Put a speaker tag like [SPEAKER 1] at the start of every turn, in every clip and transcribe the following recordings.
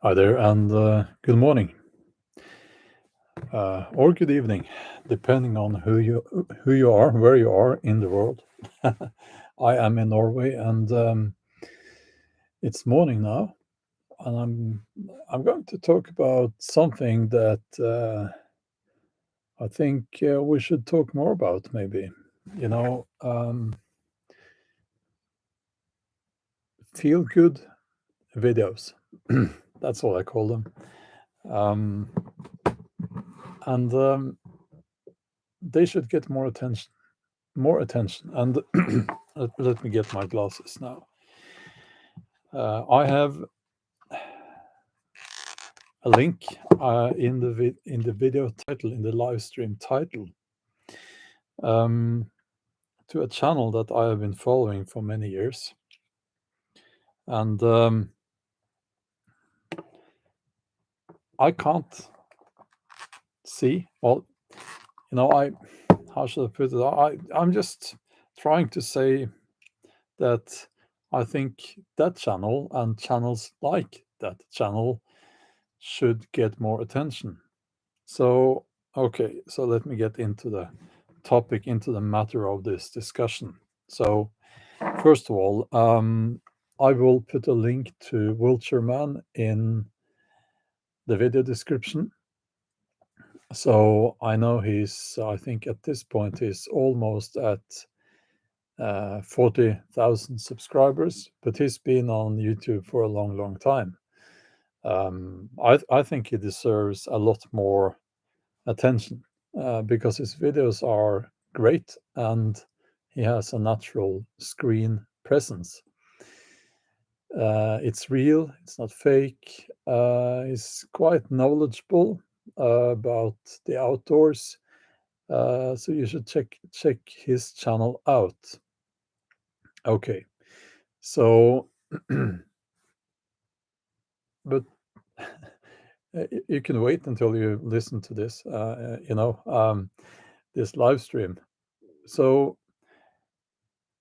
[SPEAKER 1] Hi there, and good morning or good evening, depending on who you are, where you are in the world. I am in Norway, and it's morning now, and I'm going to talk about something that I think we should talk more about. Maybe, you know, feel good videos. That's what I call them, um, and they should get more attention. More attention. And let me get my glasses now. I have a link in the video title, in the live stream title, um, to a channel that I have been following for many years, and I can't see. Well, I how should I put it? I'm just trying to say that I think that channel and channels like that channel should get more attention. So, okay, so let me get into the topic, into the matter of this discussion. So, first of all, I will put a link to Wiltshire Man in the video description. So I know I think at this point, he's almost at 40,000 subscribers, but he's been on YouTube for a long, long time. I think he deserves a lot more attention because his videos are great and he has a natural screen presence. It's real, it's not fake. He's quite knowledgeable about the outdoors. So you should check his channel out. Okay, so but you can wait until you listen to this, this live stream. So,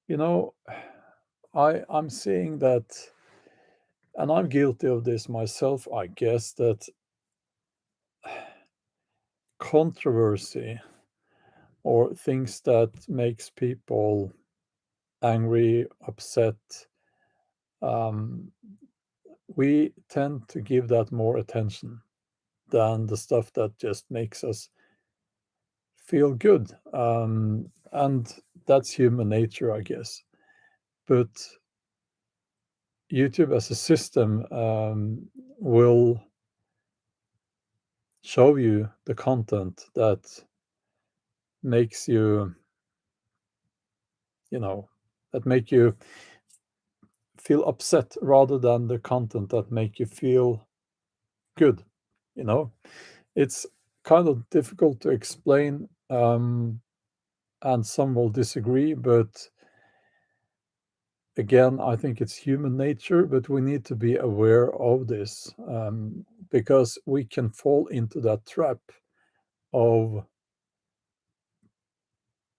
[SPEAKER 1] you know, I'm seeing that, and I'm guilty of this myself, I guess, that controversy or things that makes people angry, upset, um, we tend to give that more attention than the stuff that just makes us feel good. And that's human nature, I guess. But YouTube as a system will show you the content that makes you, that make you feel upset rather than the content that make you feel good. It's kind of difficult to explain, and some will disagree, but again, I think it's human nature, but we need to be aware of this, because we can fall into that trap of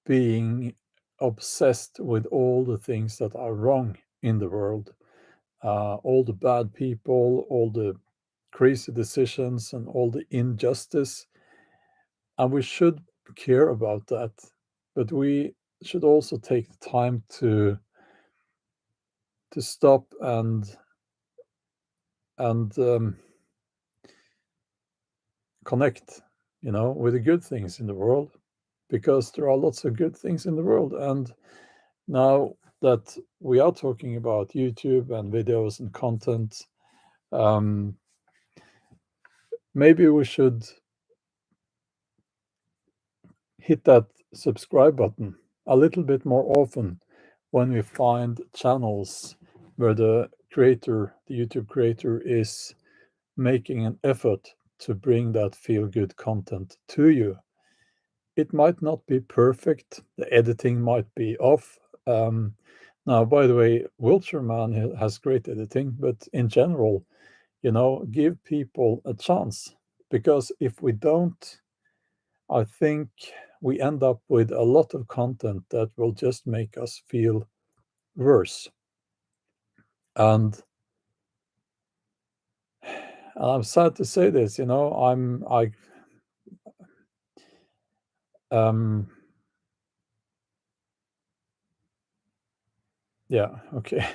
[SPEAKER 1] being obsessed with all the things that are wrong in the world, all the bad people, all the crazy decisions, and all the injustice. And we should care about that, but we should also take the time to stop and connect, with the good things in the world, because there are lots of good things in the world. And now that we are talking about YouTube and videos and content, maybe we should hit that subscribe button a little bit more often when we find channels where the YouTube creator, is making an effort to bring that feel good content to you. It might not be perfect, the editing might be off. Now, by the way, Wiltshire Man has great editing, but in general, give people a chance, because if we don't, I think we end up with a lot of content that will just make us feel worse. And I'm sad to say this, um, yeah, okay.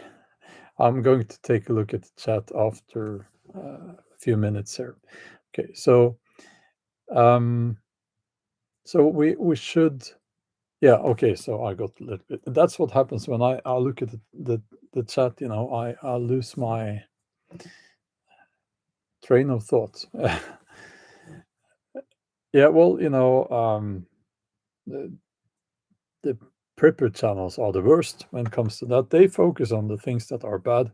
[SPEAKER 1] I'm going to take a look at the chat after a few minutes here. Okay, um, so we should, yeah, okay. So I got a little bit. That's what happens when I look at the chat. I lose my train of thought. Yeah, well, the, the prepper channels are the worst when it comes to that. They focus on the things that are bad.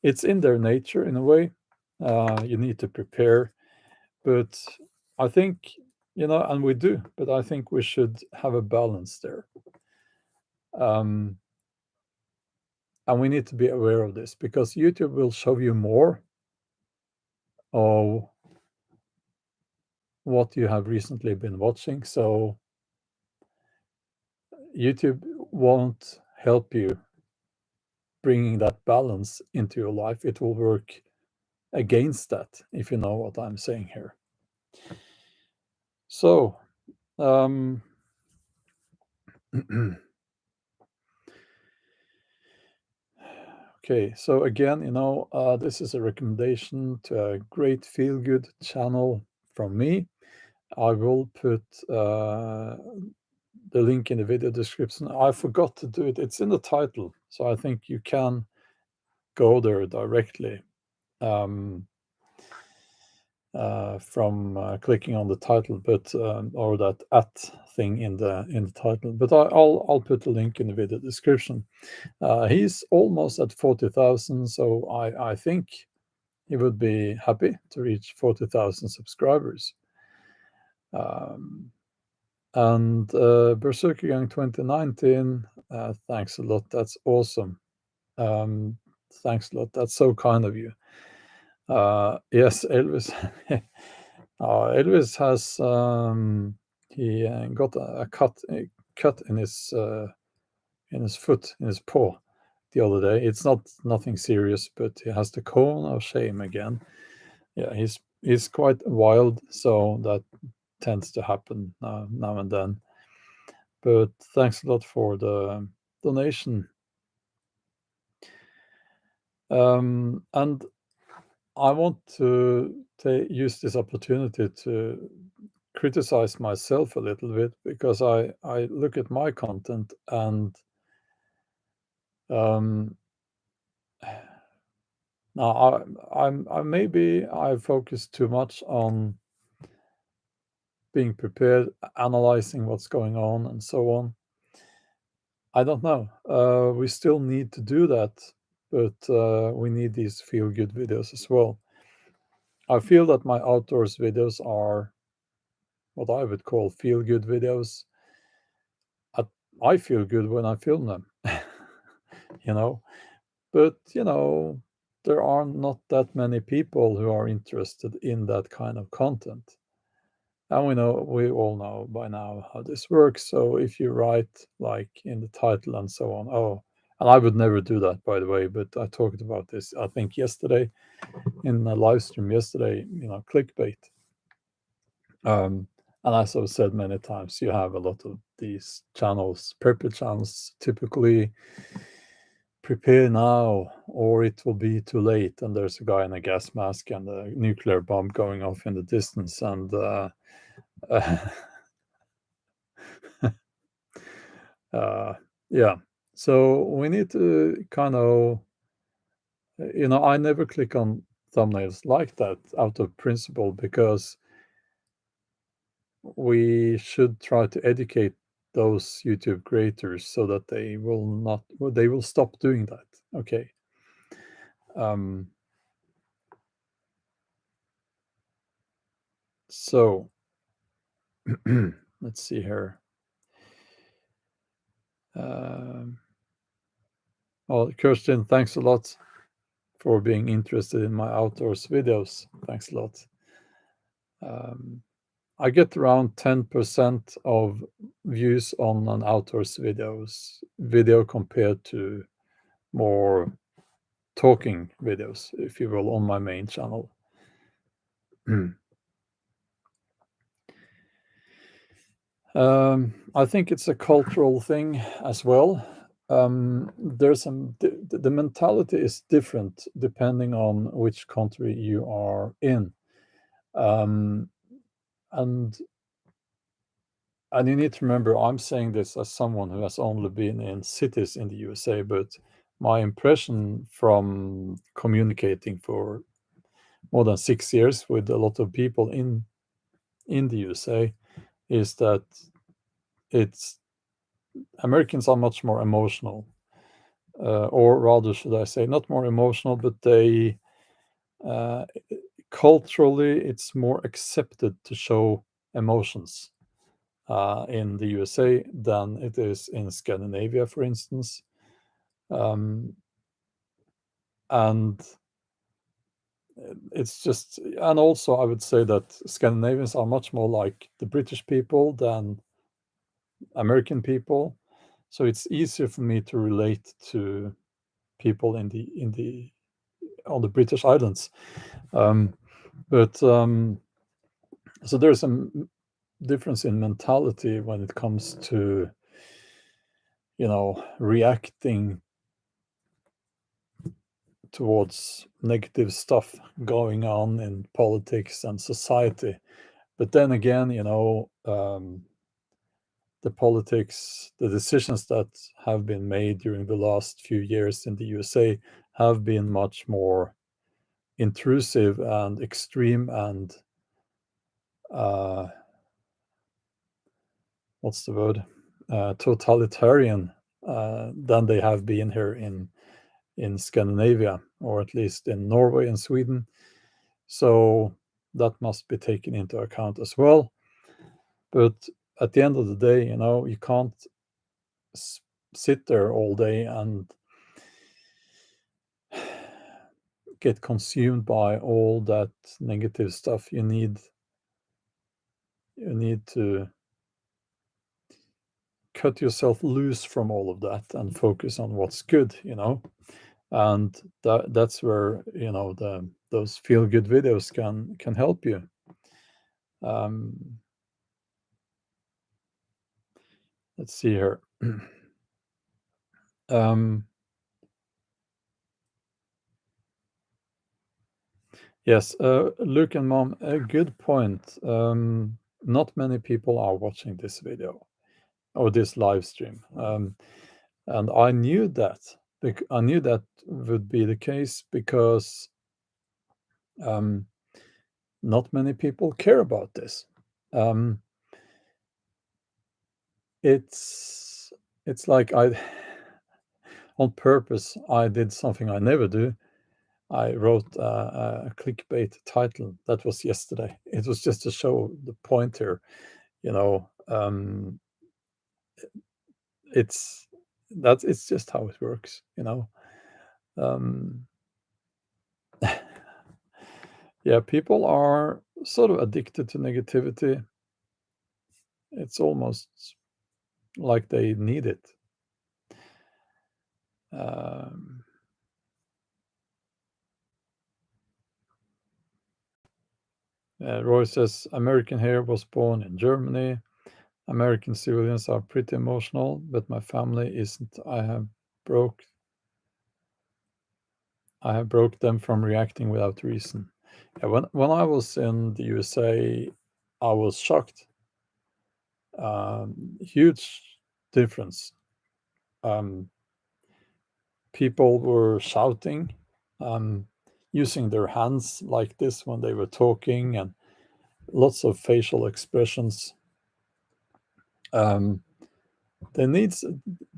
[SPEAKER 1] It's in their nature in a way. You need to prepare, but I think, and we do, but I think we should have a balance there. Um, and we need to be aware of this because YouTube will show you more of what you have recently been watching. So YouTube won't help you bringing that balance into your life. It will work against that, if you know what I'm saying here. So, um, okay, so again, this is a recommendation to a great feel good channel from me. I will put the link in the video description. I forgot to do it. It's in the title, so I think you can go there directly from clicking on the title, but or that at thing in the title. But I'll put the link in the video description. He's almost at 40,000, so I think he would be happy to reach 40,000 subscribers. And Berserker Gang 2019, thanks a lot. That's awesome. Thanks a lot. That's so kind of you. Yes, Elvis. Elvis has he got a cut in his foot, in his paw, the other day. It's nothing serious, but he has the cone of shame again. Yeah, he's quite wild, so that tends to happen now and then. But thanks a lot for the donation. And I want to use this opportunity to criticize myself a little bit because I look at my content and now I maybe I focus too much on being prepared, analyzing what's going on, and so on. I don't know. We still need to do that, but we need these feel good videos as well. I feel that my outdoors videos are what I would call feel good videos. I feel good when I film them, you know. But there are not that many people who are interested in that kind of content. And we all know by now how this works. So if you write like in the title and so on, and I would never do that, by the way, but I talked about this, I think yesterday in a live stream yesterday, clickbait. And as I've said many times, you have a lot of these channels, prepper channels, typically prepare now or it will be too late. And there's a guy in a gas mask and a nuclear bomb going off in the distance. And yeah, so we need to kind of, I never click on thumbnails like that out of principle because we should try to educate those YouTube creators so that they will stop doing that. Okay. So let's see here. Well, Kirsten, thanks a lot for being interested in my outdoors videos. Thanks a lot. I get around 10% of views on an outdoors video compared to more talking videos, if you will, on my main channel. I think it's a cultural thing as well. There's some the mentality is different depending on which country you are in, um, and and you need to remember I'm saying this as someone who has only been in cities in the USA, but my impression from communicating for more than 6 years with a lot of people in the USA is that it's Americans are much more emotional, or rather, should I say, not more emotional, but they uh, culturally it's more accepted to show emotions in the USA than it is in Scandinavia, for instance. Um, and it's just, and also I would say that Scandinavians are much more like the British people than American people. So it's easier for me to relate to people in the on the British Islands. Um, but so there's some difference in mentality when it comes to reacting towards negative stuff going on in politics and society. But then again, the politics, the decisions that have been made during the last few years in the USA have been much more intrusive and extreme and uh, what's the word? Totalitarian than they have been here in Scandinavia, or at least in Norway and Sweden. So that must be taken into account as well. But at the end of the day, you can't sit there all day and get consumed by all that negative stuff. You need to cut yourself loose from all of that and focus on what's good. And that's where those feel good videos can help you. um, let's see here. um, yes, Luke and Mom, a good point. Not many people are watching this video or this live stream, and I knew that. I knew that would be the case because um, not many people care about this. Um, it's it's like I on purpose I did something I never do. I wrote a clickbait title. That was yesterday. It was just to show the point here. You know, it's it's just how it works. Um, yeah, people are sort of addicted to negativity. It's almost like they need it. Um, Roy says American here was born in Germany. American civilians are pretty emotional, but my family isn't. Broke I have broke them from reacting without reason. Yeah, when I was in the USA, I was shocked. Huge difference. Um, People were shouting, um, using their hands like this when they were talking, and lots of facial expressions. Um, they need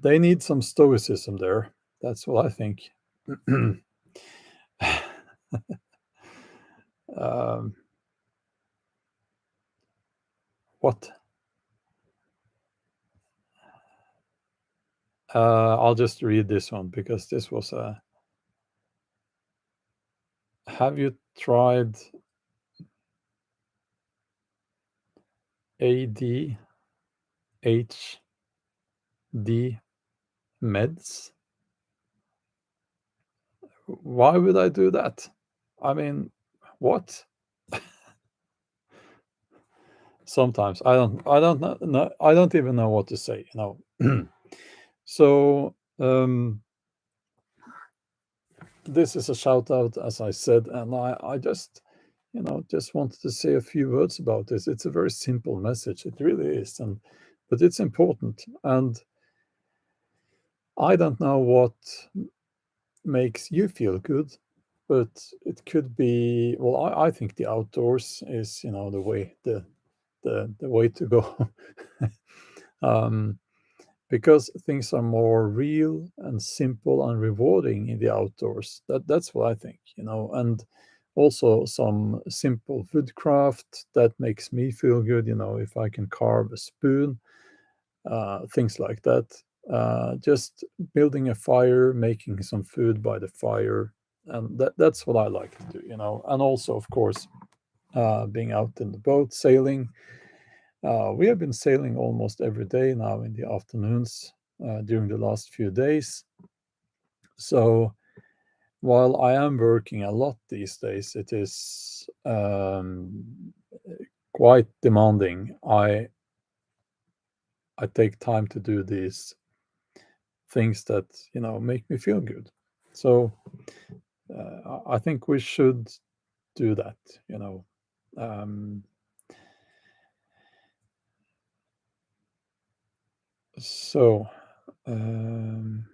[SPEAKER 1] they need some stoicism there. That's what I think. um, what? I'll just read this one because this was a. Have you tried ADHD meds? Why would I do that? I mean, what? sometimes I don't even know what to say, So this is a shout out, as I said, and I just, just wanted to say a few words about this. It's a very simple message, it really is, but it's important. And I don't know what makes you feel good, but it could be, well, I think the outdoors is, the way, the way to go. um, because things are more real and simple and rewarding in the outdoors. That's what I think, and also some simple woodcraft that makes me feel good. If I can carve a spoon, things like that. Just building a fire, making some food by the fire, and that's what I like to do. And also, of course, being out in the boat, sailing. We have been sailing almost every day now in the afternoons during the last few days. So while I am working a lot these days, it is quite demanding. I take time to do these things that make me feel good. So I think we should do that. Um, so. Um,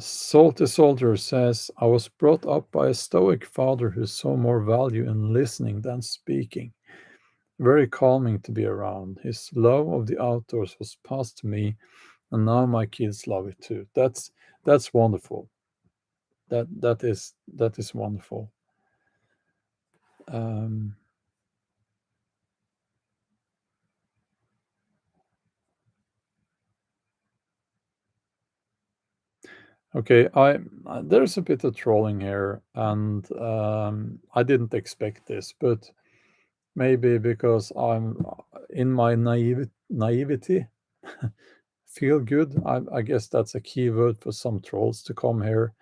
[SPEAKER 1] Salty Soldier says, I was brought up by a stoic father who saw more value in listening than speaking. Very calming to be around. His love of the outdoors was passed to me, and now my kids love it too. That's wonderful. That is wonderful. Um, okay, there's a bit of trolling here, and I didn't expect this, but maybe because I'm in my naivety, feel good. I guess that's a key word for some trolls to come here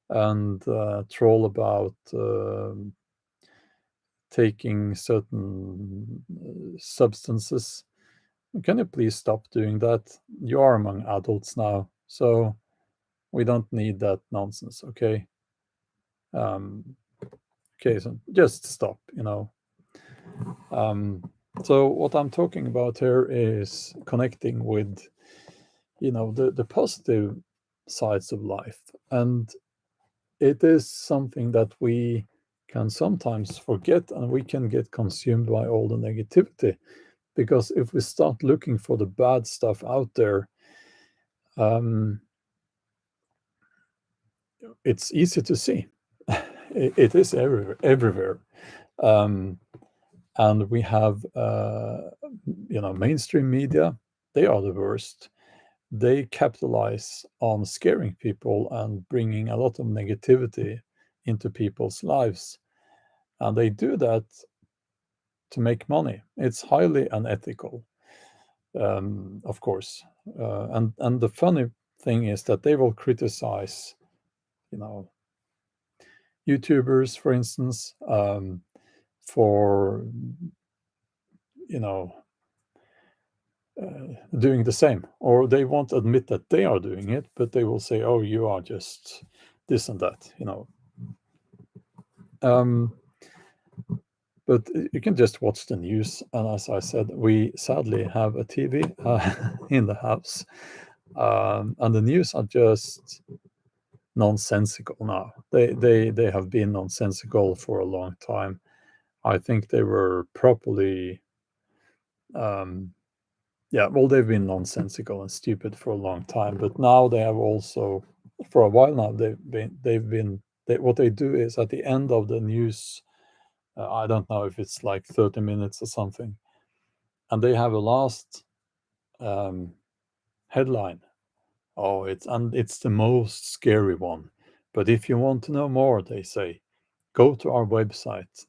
[SPEAKER 1] and troll about taking certain substances. Can you please stop doing that? You are among adults now, so we don't need that nonsense, okay? Um, okay, so just stop, Um, so what I'm talking about here is connecting with, the positive sides of life, and it is something that we can sometimes forget, and we can get consumed by all the negativity, because if we start looking for the bad stuff out there, um, it's easy to see. It is everywhere. Um, and we have mainstream media. They are the worst. They capitalize on scaring people and bringing a lot of negativity into people's lives, and they do that to make money. It's highly unethical, of course. And the funny thing is that they will criticize, you know, YouTubers, for instance, for you know doing the same, or they won't admit that they are doing it, but they will say, "Oh, you are just this and that." Um, but you can just watch the news, and as I said, we sadly have a TV in the house, and the news are just nonsensical now. They have been nonsensical for a long time. I think they were properly, um, yeah. Well, they've been nonsensical and stupid for a long time, but now they have also, for a while now, what they do is at the end of the news. I don't know if it's like 30 minutes or something, and they have a last um, headline. Oh, it's the most scary one. But if you want to know more, they say, go to our website.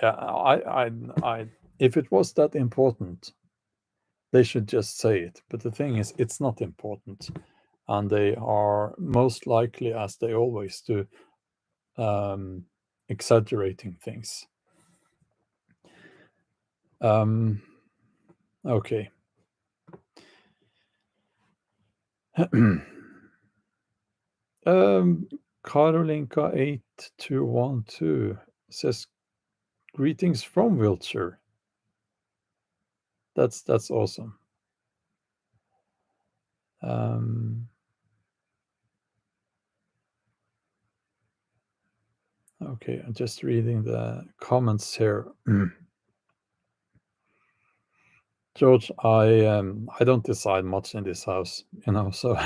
[SPEAKER 1] Yeah, if it was that important, they should just say it. But the thing is, it's not important, and they are most likely, as they always do, um, exaggerating things. Um, okay. Karolinka 8212 says greetings from Wiltshire. That's awesome. Um, okay, I'm just reading the comments here. George, I don't decide much in this house, so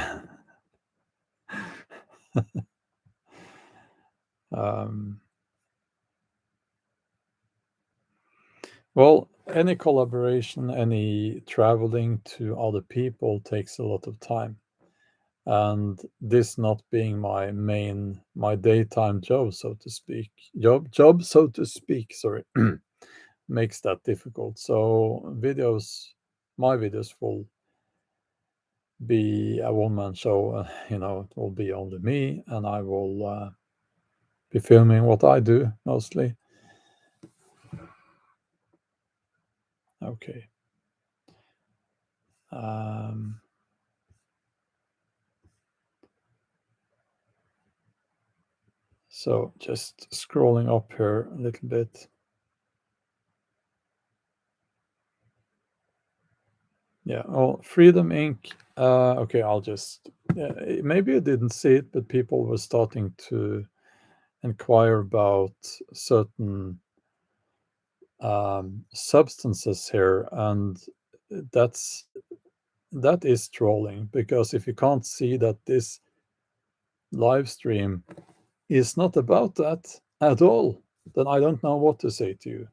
[SPEAKER 1] um, well, any collaboration, any traveling to other people takes a lot of time. And this not being my daytime job, so to speak, job, so to speak, sorry, makes that difficult. So my videos will be a one-man show. It will be only me, and I will be filming what I do mostly. Okay. Um, so just scrolling up here a little bit. Yeah. Oh, Freedom Inc. Okay, I'll just. Yeah, maybe I didn't see it, but people were starting to inquire about certain substances here, and that's that is trolling, because if you can't see that this live stream is not about that at all, then I don't know what to say to you.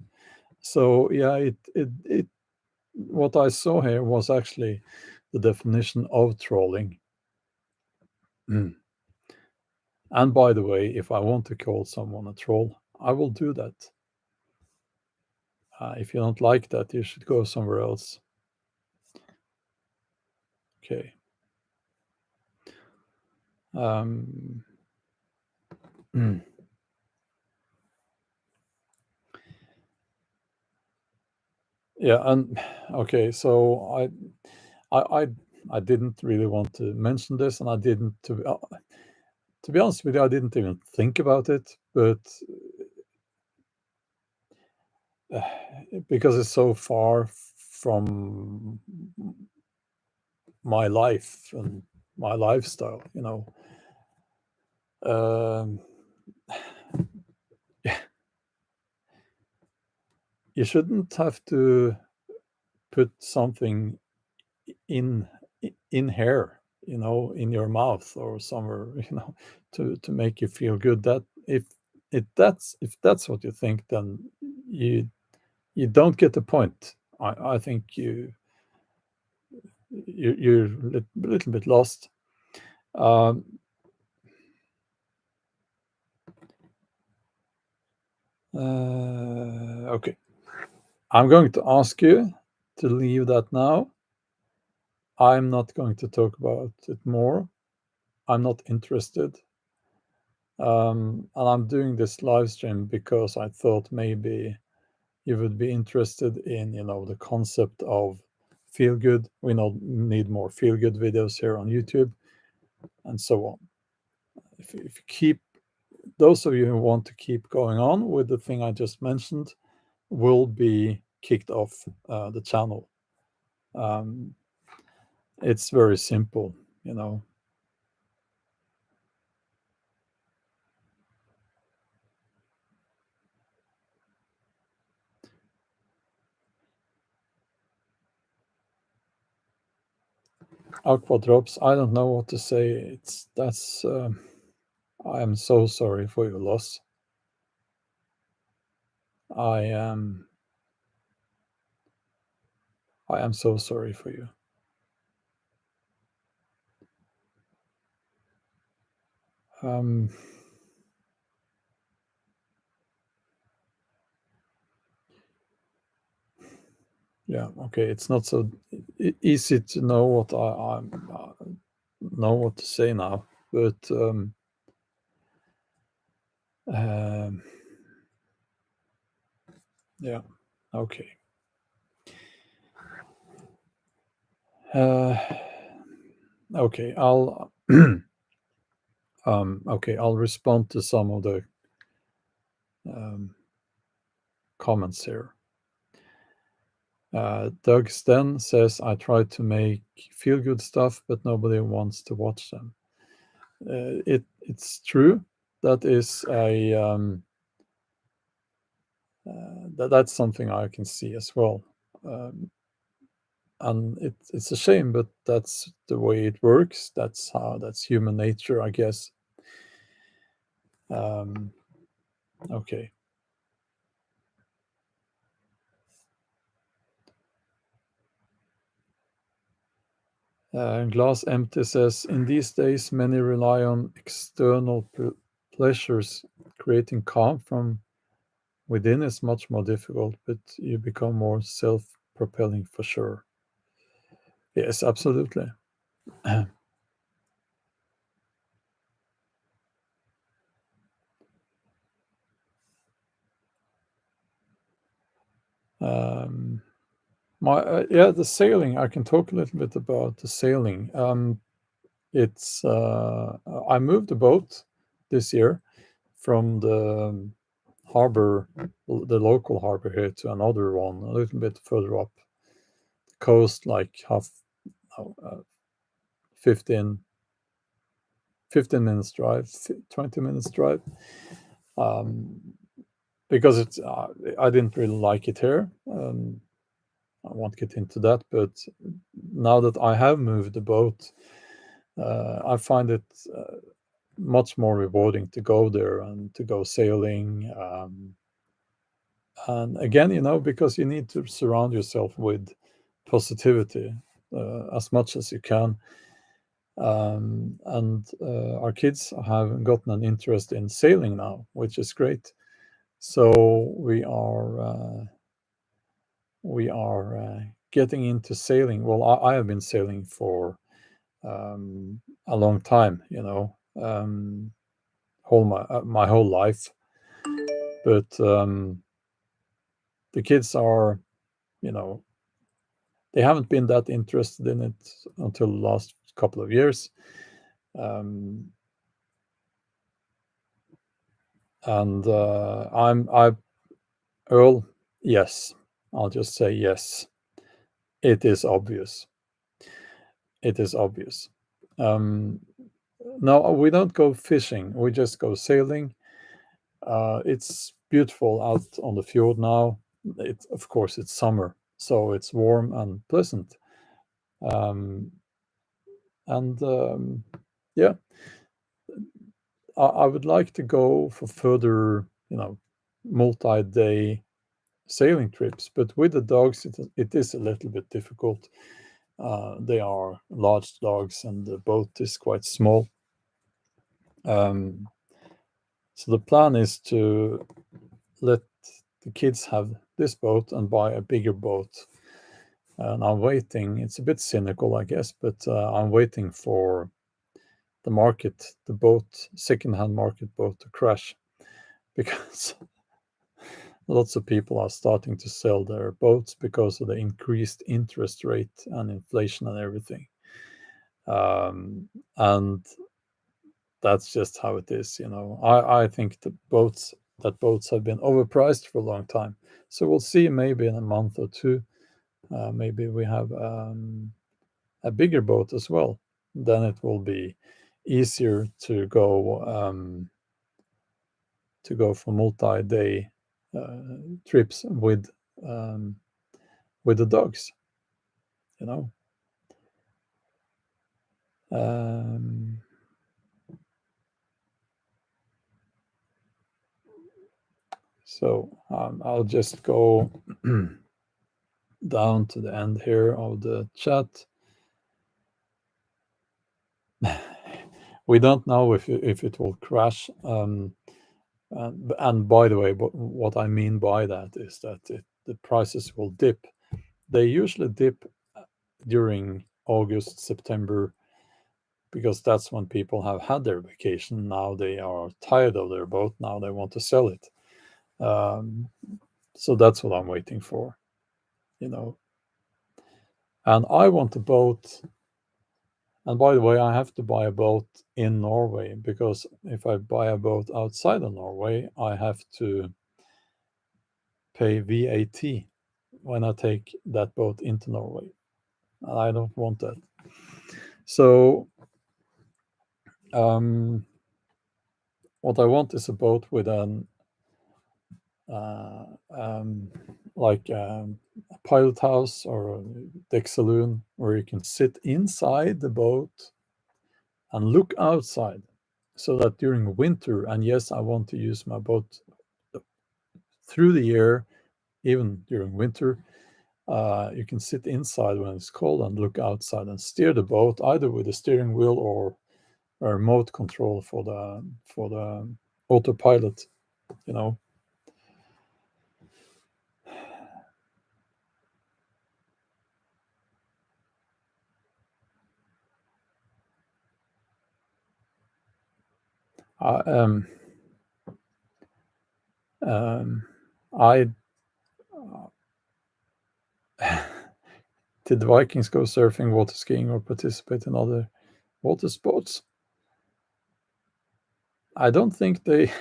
[SPEAKER 1] So yeah, it what I saw here was actually the definition of trolling. Mm. And by the way, if I want to call someone a troll, I will do that. If you don't like that, you should go somewhere else. Okay. Um, mm. Yeah, and okay, so I, I, I didn't really want to mention this, and I didn't to be honest with you, I didn't even think about it, but uh, because it's so far from my life and my lifestyle, um, you shouldn't have to put something in in here, in your mouth or somewhere, to make you feel good. That if that's what you think, then you you don't get the point. I think you're a little bit lost. Um, okay, I'm going to ask you to leave that now. I'm not going to talk about it more. I'm not interested. And I'm doing this live stream because I thought maybe you would be interested in, the concept of feel good. We need more feel good videos here on YouTube, and so on. If you keep those of you who want to keep going on with the thing I just mentioned, will be kicked off the channel. Um, it's very simple, you know. Aqua drops. I don't know what to say. It's that's. I am so sorry for your loss. I am. I am so sorry for you. Um, yeah. Okay. It's not so easy to know what I know what to say now, but um, yeah. Okay. Uh, okay, I'll okay, I'll respond to some of the um, comments here. Doug Sten says, I try to make feel good stuff, but nobody wants to watch them. It's true. That is that's something I can see as well. Um, and it's a shame, but that's the way it works. That's human nature, I guess. Um, okay. Glass Empty says, in these days, many rely on external pleasures. Creating calm from within is much more difficult, but you become more self-propelling for sure. Yes, absolutely. um, the sailing. I can talk a little bit about the sailing. It's I moved the boat this year from the harbor, the local harbor here, to another one a little bit further up the coast, like half, no, 15, 15 minutes drive, 20 minutes drive. Um, because it's I didn't really like it here. I won't get into that, but now that I have moved the boat, I find it much more rewarding to go there and to go sailing. And again, because you need to surround yourself with positivity as much as you can. And our kids have gotten an interest in sailing now, which is great. So we are getting into sailing. Well, I have been sailing for a long time, my whole life. But the kids are, you know, they haven't been that interested in it until the last couple of years. Um, and Earl, yes, I'll just say yes. It is obvious. It is obvious. Um, no, we don't go fishing. We just go sailing. It's beautiful out on the fjord now. Of course, it's summer, so it's warm and pleasant. Um, and yeah, I would like to go for further, multi-day sailing trips. But with the dogs, it is a little bit difficult. They are large dogs, and the boat is quite small. Um, so the plan is to let the kids have this boat and buy a bigger boat. And I'm waiting. It's a bit cynical, I guess, but I'm waiting for the boat, second-hand market boat to crash, because lots of people are starting to sell their boats because of the increased interest rate and inflation and everything. And that's just how it is. I think boats have been overpriced for a long time. So we'll see, maybe in a month or two, maybe we have a bigger boat as well. Then it will be easier to go for multi-day trips um, with the dogs. You know. Um, so I'll just go down to the end here of the chat. We don't know if it will crash. And by the way, what I mean by that is that the prices will dip. They usually dip during August, September, because that's when people have had their vacation. Now they are tired of their boat. Now they want to sell it. So that's what I'm waiting for. You know, And I want a boat. And by the way, I have to buy a boat in Norway, because if I buy a boat outside of Norway, I have to pay VAT when I take that boat into Norway. And I don't want that. So what I want is a boat with an uh, um, like a pilot house or a deck saloon, where you can sit inside the boat and look outside, so that during winter, and yes, I want to use my boat through the year, even during winter, you can sit inside when it's cold and look outside and steer the boat either with a steering wheel or a remote control for the autopilot, you know. I I did the Vikings go surfing, water skiing, or participate in other water sports? I don't think they.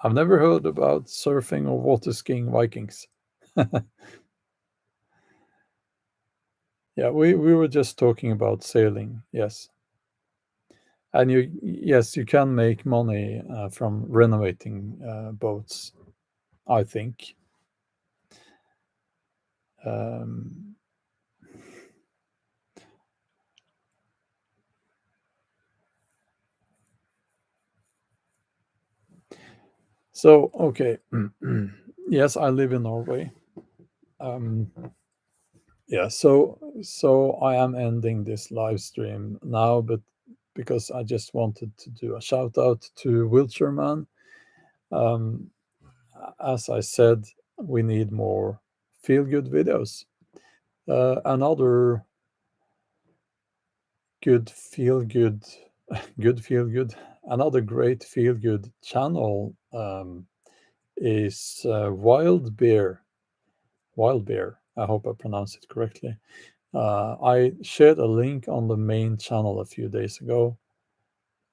[SPEAKER 1] I've never heard about surfing or water skiing Vikings. Yeah, we were just talking about sailing. Yes, and you can make money from renovating boats, I think. Um, so okay, yes, I live in Norway. Um, yeah, so I am ending this live stream now, but because I just wanted to do a shout out to Wiltshire Man. Um, as I said, we need more feel good videos. Another good feel good, good feel good. Another great feel good channel is Wild Bear. Wild Bear. I hope I pronounced it correctly. I shared a link on the main channel a few days ago,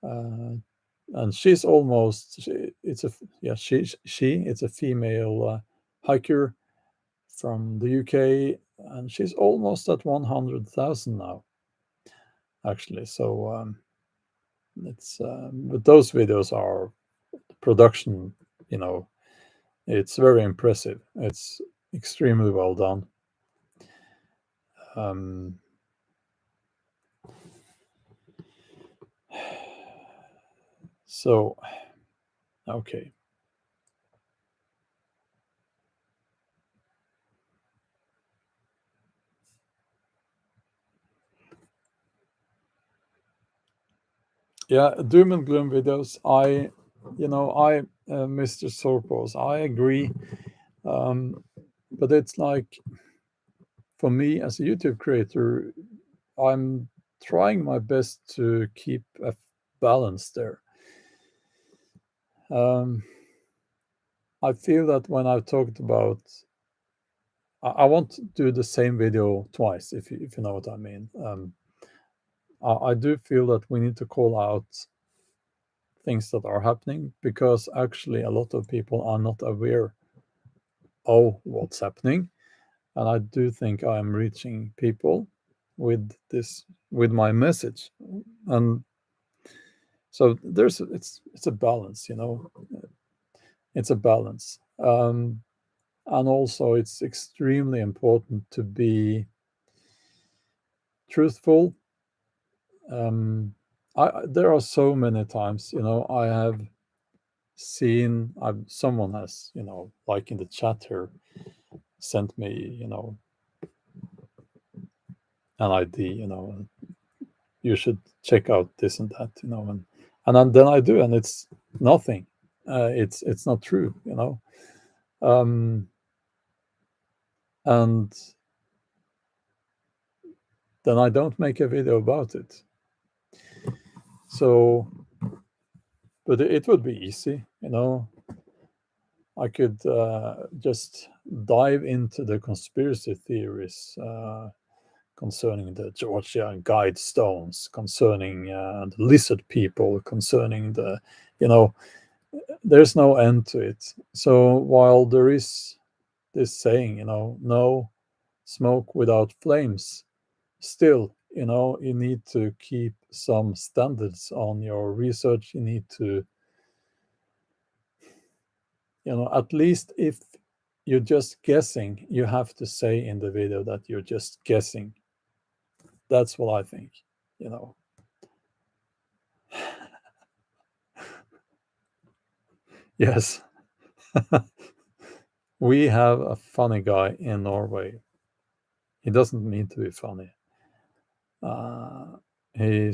[SPEAKER 1] uh, and she's almost. It's a yeah. It's a female hiker from the UK, and she's almost at 100,000 now, actually. So it's but those videos are production. You know, it's very impressive. It's extremely well done. Um, so okay. Yeah, doom and gloom videos. Mr. Sorpos, I agree. Um, but it's like, for me as a YouTube creator, I'm trying my best to keep a balance there. Um, I feel that when I've talked about, I won't do the same video twice, if you know what I mean. I do feel that we need to call out things that are happening, because actually a lot of people are not aware of what's happening, and I do think I'm reaching people with my message, and so it's a balance, it's a balance, and also it's extremely important to be truthful. There are so many times, I have seen, someone has, like in the chat here, sent me, an ID, you should check out this and that, and then I do, and it's nothing. It's not true, um, and then I don't make a video about it. So, but it would be easy, I could just dive into the conspiracy theories, concerning the Georgia Guidestones, concerning the lizard people, concerning the, there's no end to it. So while there is this saying, no smoke without flames, still, you need to keep some standards on your research. You need to, at least if you're just guessing, you have to say in the video that you're just guessing. That's what I think, Yes. We have a funny guy in Norway. He doesn't mean to be funny. Uh, he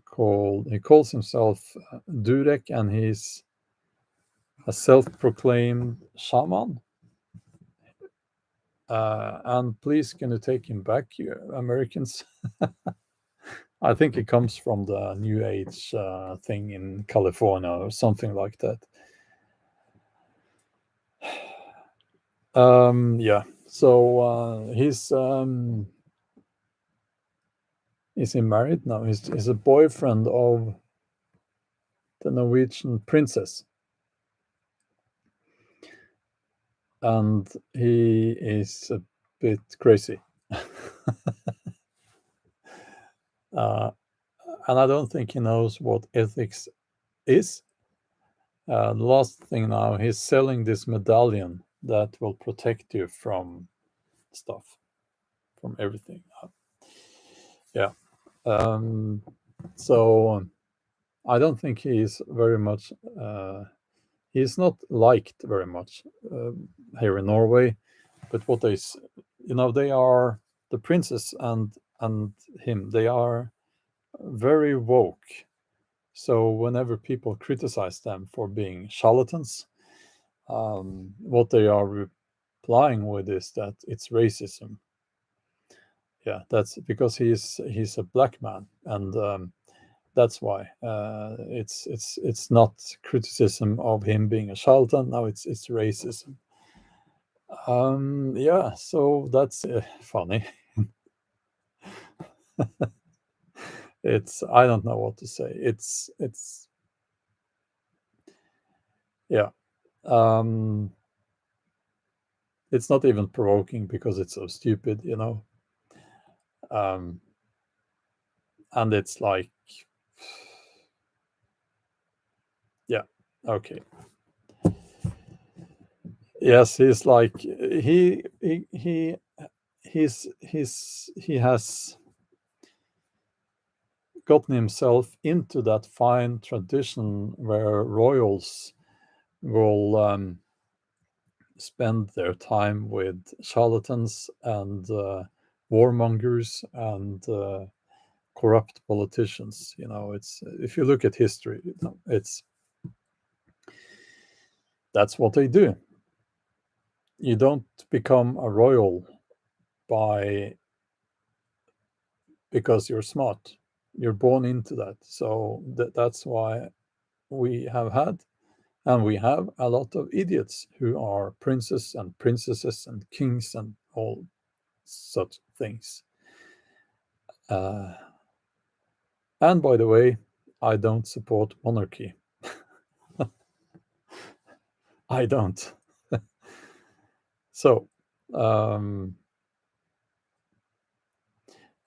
[SPEAKER 1] calls himself Durek, and he's a self-proclaimed shaman. And please, can you take him back, you Americans? I think it comes from the New Age thing in California or something like that. Yeah. So is he married? No, he's a boyfriend of the Norwegian princess, and he is a bit crazy. And I don't think he knows what ethics is. The last thing now, he's selling this medallion that will protect you from stuff, from everything. Yeah. So I don't think he's very much. He's not liked very much here in Norway. But what they are, the princess and him. They are very woke. So whenever people criticize them for being charlatans, what they are replying with is that it's racism. Yeah, that's because he's a black man, and that's why it's not criticism of him being a charlatan. No, it's racism. Yeah, so that's funny. I don't know what to say. It's yeah. It's not even provoking because it's so stupid, Um, and it's like, yeah, okay. Yes, he's like he has gotten himself into that fine tradition where royals will spend their time with charlatans and warmongers and corrupt politicians. It's if you look at history, it's that's what they do. You don't become a royal by because you're smart. You're born into that. So that's why we have had and we have a lot of idiots who are princes and princesses and kings and all such things. And by the way, I don't support monarchy. I don't. So,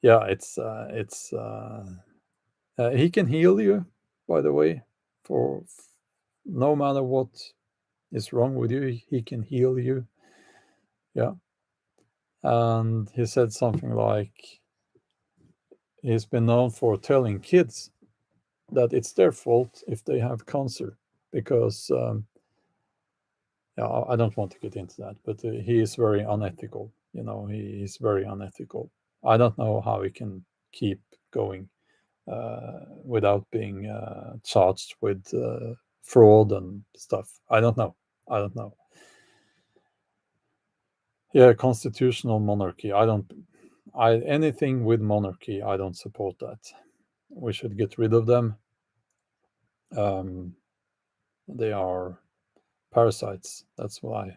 [SPEAKER 1] yeah, he can heal you, by the way, for no matter what is wrong with you, he can heal you. Yeah. And he said something like he's been known for telling kids that it's their fault if they have cancer because yeah, I don't want to get into that, but he is very unethical. He is very unethical. I don't know how he can keep going without being charged with fraud and stuff. I don't know. I don't know. Yeah, constitutional monarchy. Anything with monarchy, I don't support that. We should get rid of them. They are parasites. That's what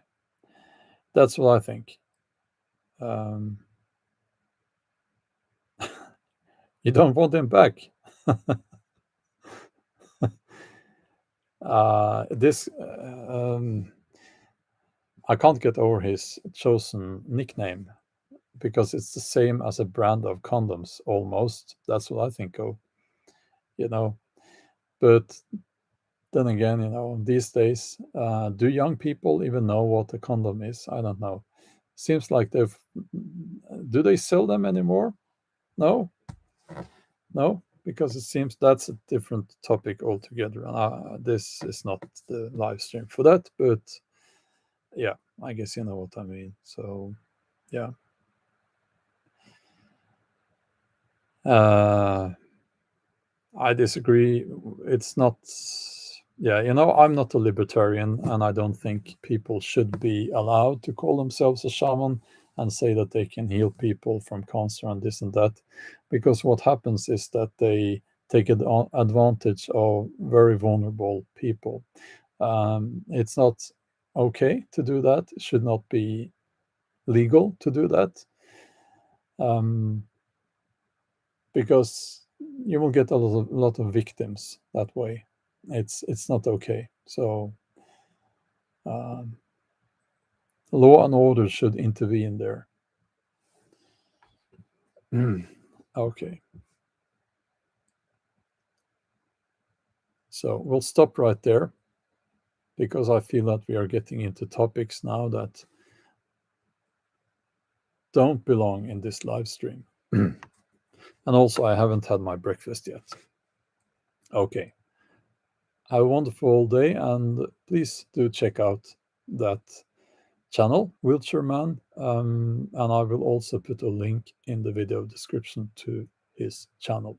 [SPEAKER 1] I think. Um, You don't want him back. This I can't get over his chosen nickname because it's the same as a brand of condoms almost. That's what I think of, you know. But then again, these days, do young people even know what a condom is? I don't know. Seems like they've. Do they sell them anymore? No, no, because it seems that's a different topic altogether. And this is not the live stream for that, but yeah, I guess you know what I mean. So, yeah. Uh, I disagree. It's not, yeah, I'm not a libertarian, and I don't think people should be allowed to call themselves a shaman and say that they can heal people from cancer and this and that, because what happens is that they take advantage of very vulnerable people. It's not okay to do that. It should not be legal to do that. Um, because you will get a lot of victims that way. It's not okay. So um, law and order should intervene there. Okay, so we'll stop right there because I feel that we are getting into topics now that don't belong in this live stream. And also, I haven't had my breakfast yet. Okay, have a wonderful day, and please do check out that channel, Wheelchair Man, and I will also put a link in the video description to his channel.